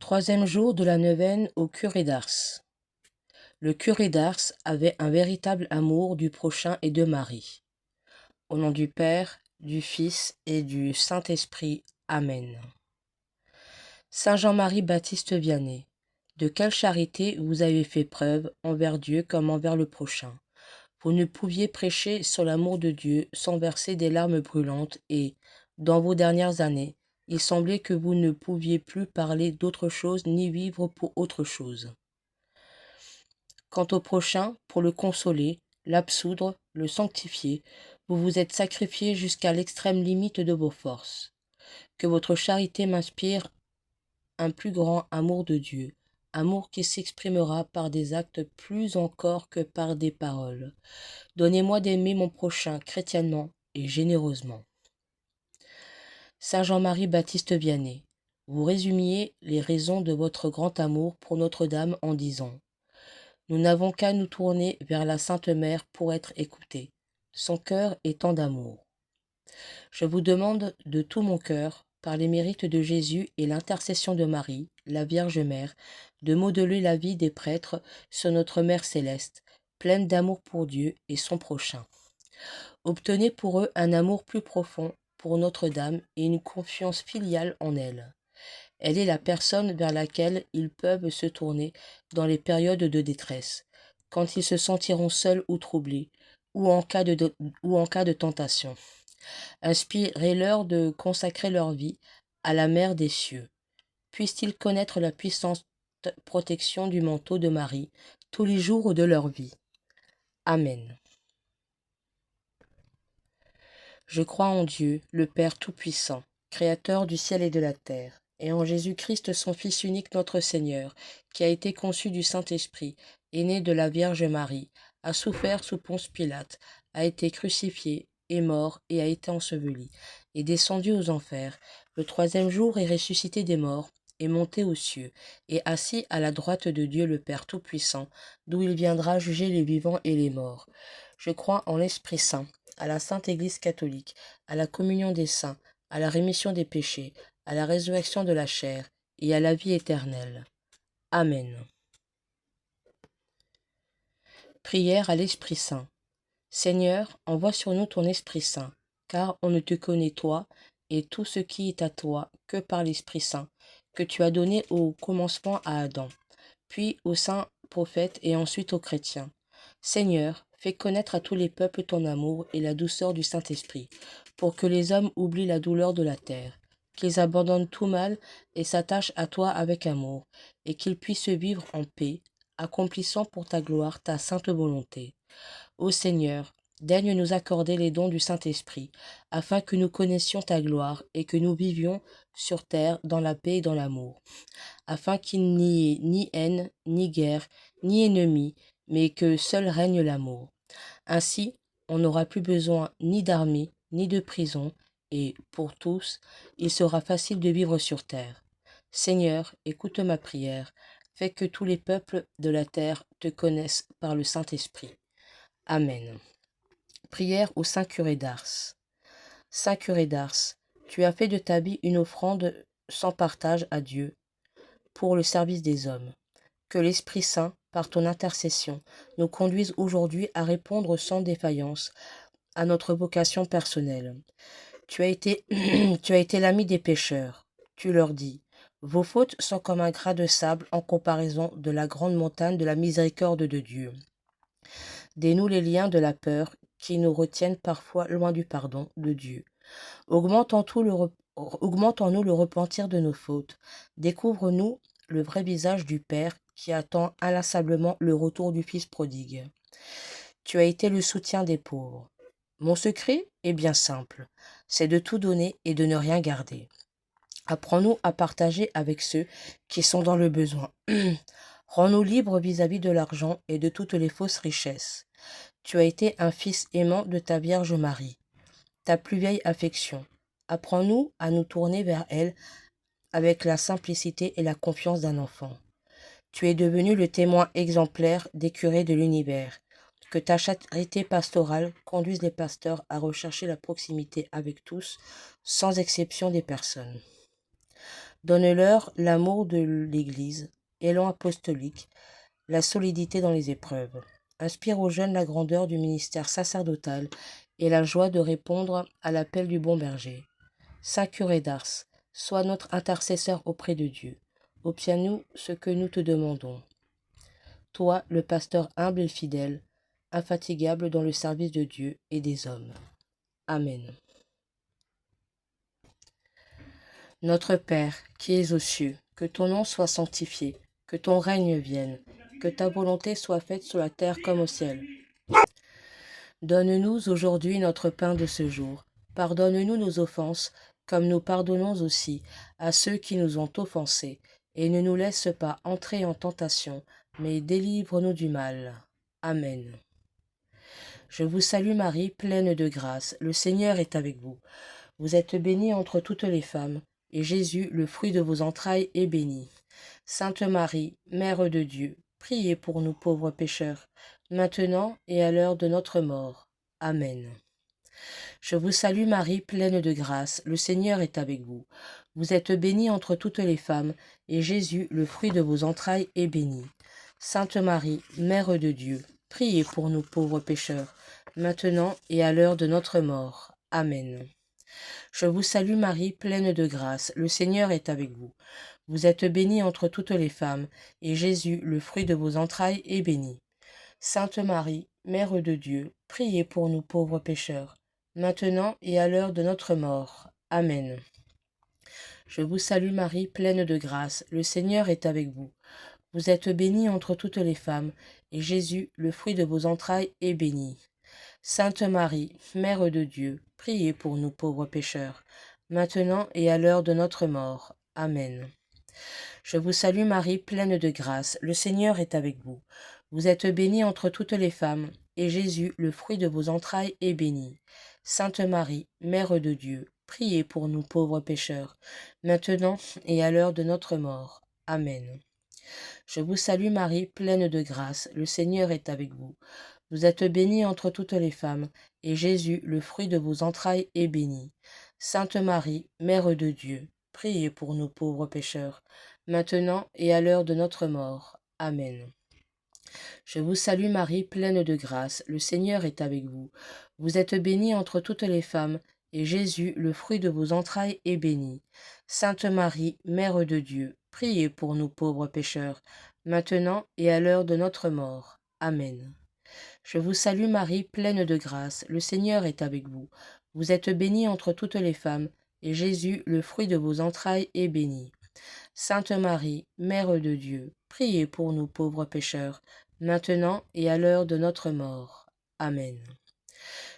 Troisième jour de la neuvaine au curé d'Ars. Le curé d'Ars avait un véritable amour du prochain et de Marie. Au nom du Père, du Fils et du Saint-Esprit. Amen. Saint Jean-Marie Baptiste Vianney, de quelle charité vous avez fait preuve envers Dieu comme envers le prochain. Vous ne pouviez prêcher sur l'amour de Dieu sans verser des larmes brûlantes et, dans vos dernières années, il semblait que vous ne pouviez plus parler d'autre chose ni vivre pour autre chose. Quant au prochain, pour le consoler, l'absoudre, le sanctifier, vous vous êtes sacrifié jusqu'à l'extrême limite de vos forces. Que votre charité m'inspire un plus grand amour de Dieu, amour qui s'exprimera par des actes plus encore que par des paroles. Donnez-moi d'aimer mon prochain chrétiennement et généreusement. Saint Jean-Marie Baptiste Vianney, vous résumiez les raisons de votre grand amour pour Notre-Dame en disant: nous n'avons qu'à nous tourner vers la Sainte Mère pour être écoutés. Son cœur est tant d'amour. Je vous demande de tout mon cœur, par les mérites de Jésus et l'intercession de Marie, la Vierge Mère, de modeler la vie des prêtres sur notre Mère céleste, pleine d'amour pour Dieu et son prochain. Obtenez pour eux un amour plus profond pour Notre-Dame et une confiance filiale en elle. Elle est la personne vers laquelle ils peuvent se tourner dans les périodes de détresse, quand ils se sentiront seuls ou troublés, ou en cas de tentation. Inspirez-leur de consacrer leur vie à la Mère des cieux. Puissent-ils connaître la puissante protection du manteau de Marie tous les jours de leur vie. Amen. Je crois en Dieu, le Père Tout-Puissant, Créateur du ciel et de la terre, et en Jésus-Christ, son Fils unique, notre Seigneur, qui a été conçu du Saint-Esprit, est né de la Vierge Marie, a souffert sous Ponce Pilate, a été crucifié, est mort et a été enseveli, est descendu aux enfers, le troisième jour est ressuscité des morts, est monté aux cieux, et assis à la droite de Dieu le Père Tout-Puissant, d'où il viendra juger les vivants et les morts. Je crois en l'Esprit Saint, à la Sainte Église catholique, à la communion des saints, à la rémission des péchés, à la résurrection de la chair et à la vie éternelle. Amen. Prière à l'Esprit Saint. Seigneur, envoie sur nous ton Esprit Saint, car on ne te connaît toi et tout ce qui est à toi que par l'Esprit Saint, que tu as donné au commencement à Adam, puis aux saints prophètes et ensuite aux chrétiens. Seigneur, fais connaître à tous les peuples ton amour et la douceur du Saint-Esprit, pour que les hommes oublient la douleur de la terre, qu'ils abandonnent tout mal et s'attachent à toi avec amour, et qu'ils puissent vivre en paix, accomplissant pour ta gloire ta sainte volonté. Ô Seigneur, daigne nous accorder les dons du Saint-Esprit, afin que nous connaissions ta gloire et que nous vivions sur terre dans la paix et dans l'amour, afin qu'il n'y ait ni haine, ni guerre, ni ennemi, mais que seul règne l'amour. Ainsi, on n'aura plus besoin ni d'armée, ni de prison, et, pour tous, il sera facile de vivre sur terre. Seigneur, écoute ma prière, fais que tous les peuples de la terre te connaissent par le Saint-Esprit. Amen. Prière au Saint Curé d'Ars. Saint Curé d'Ars, tu as fait de ta vie une offrande sans partage à Dieu pour le service des hommes. Que l'Esprit Saint, par ton intercession, nous conduise aujourd'hui à répondre sans défaillance à notre vocation personnelle. Tu as été, tu as été l'ami des pécheurs. Tu leur dis: vos fautes sont comme un grain de sable en comparaison de la grande montagne de la miséricorde de Dieu. Dénoue les liens de la peur qui nous retiennent parfois loin du pardon de Dieu. Augmente en nous le repentir de nos fautes. Découvre-nous le vrai visage du Père qui attend inlassablement le retour du Fils prodigue. Tu as été le soutien des pauvres. Mon secret est bien simple, c'est de tout donner et de ne rien garder. Apprends-nous à partager avec ceux qui sont dans le besoin. Rends-nous libres vis-à-vis de l'argent et de toutes les fausses richesses. Tu as été un fils aimant de ta Vierge Marie, ta plus vieille affection. Apprends-nous à nous tourner vers elle avec la simplicité et la confiance d'un enfant. Tu es devenu le témoin exemplaire des curés de l'univers. Que ta charité pastorale conduise les pasteurs à rechercher la proximité avec tous, sans exception des personnes. Donne-leur l'amour de l'Église, élan apostolique, la solidité dans les épreuves. Inspire aux jeunes la grandeur du ministère sacerdotal et la joie de répondre à l'appel du bon berger. Saint curé d'Ars, sois notre intercesseur auprès de Dieu. Obtiens-nous ce que nous te demandons. Toi, le pasteur humble et fidèle, infatigable dans le service de Dieu et des hommes. Amen. Notre Père, qui es aux cieux, que ton nom soit sanctifié, que ton règne vienne, que ta volonté soit faite sur la terre comme au ciel. Donne-nous aujourd'hui notre pain de ce jour. Pardonne-nous nos offenses, comme nous pardonnons aussi à ceux qui nous ont offensés. Et ne nous laisse pas entrer en tentation, mais délivre-nous du mal. Amen. Je vous salue Marie, pleine de grâce, le Seigneur est avec vous. Vous êtes bénie entre toutes les femmes, et Jésus, le fruit de vos entrailles, est béni. Sainte Marie, Mère de Dieu, priez pour nous pauvres pécheurs, maintenant et à l'heure de notre mort. Amen. Je vous salue Marie, pleine de grâce, le Seigneur est avec vous. Vous êtes bénie entre toutes les femmes, et Jésus, le fruit de vos entrailles, est béni. Sainte Marie, Mère de Dieu, priez pour nous pauvres pécheurs, maintenant et à l'heure de notre mort. Amen. Je vous salue Marie, pleine de grâce, le Seigneur est avec vous. Vous êtes bénie entre toutes les femmes, et Jésus, le fruit de vos entrailles, est béni. Sainte Marie, Mère de Dieu, priez pour nous pauvres pécheurs, maintenant et à l'heure de notre mort. Amen. Je vous salue Marie, pleine de grâce, le Seigneur est avec vous. Vous êtes bénie entre toutes les femmes, et Jésus, le fruit de vos entrailles, est béni. Sainte Marie, Mère de Dieu, priez pour nous pauvres pécheurs, maintenant et à l'heure de notre mort. Amen. Je vous salue Marie, pleine de grâce, le Seigneur est avec vous. Vous êtes bénie entre toutes les femmes, et Jésus, le fruit de vos entrailles, est béni. Sainte Marie, Mère de Dieu, priez pour nous pauvres pécheurs, maintenant et à l'heure de notre mort. Amen. Je vous salue Marie, pleine de grâce, le Seigneur est avec vous. Vous êtes bénie entre toutes les femmes, et Jésus, le fruit de vos entrailles, est béni. Sainte Marie, Mère de Dieu, priez pour nous pauvres pécheurs, maintenant et à l'heure de notre mort. Amen. Je vous salue Marie, pleine de grâce, le Seigneur est avec vous. Vous êtes bénie entre toutes les femmes, et Jésus, le fruit de vos entrailles, est béni. Sainte Marie, Mère de Dieu, priez pour nous pauvres pécheurs, maintenant et à l'heure de notre mort. Amen. Je vous salue Marie, pleine de grâce, le Seigneur est avec vous. Vous êtes bénie entre toutes les femmes, et Jésus, le fruit de vos entrailles, est béni. Sainte Marie, Mère de Dieu, priez pour nous pauvres pécheurs, maintenant et à l'heure de notre mort. Amen.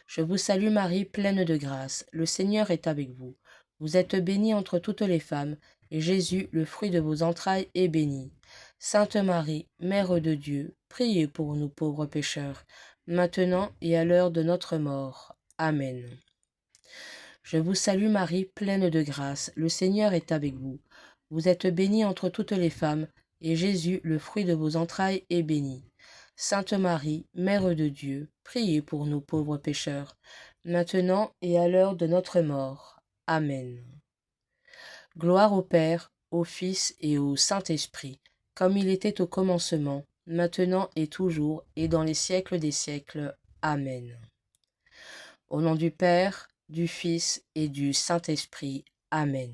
Je vous salue Marie, pleine de grâce, le Seigneur est avec vous. Vous êtes bénie entre toutes les femmes, et Jésus, le fruit de vos entrailles, est béni. Sainte Marie, Mère de Dieu, priez pour nous pauvres pécheurs, maintenant et à l'heure de notre mort. Amen. Je vous salue Marie, pleine de grâce, le Seigneur est avec vous. Vous êtes bénie entre toutes les femmes, et Jésus, le fruit de vos entrailles, est béni. Sainte Marie, Mère de Dieu, priez pour nous pauvres pécheurs, maintenant et à l'heure de notre mort. Amen. Gloire au Père, au Fils et au Saint-Esprit, comme il était au commencement, maintenant et toujours, et dans les siècles des siècles. Amen. Au nom du Père, du Fils et du Saint-Esprit. Amen.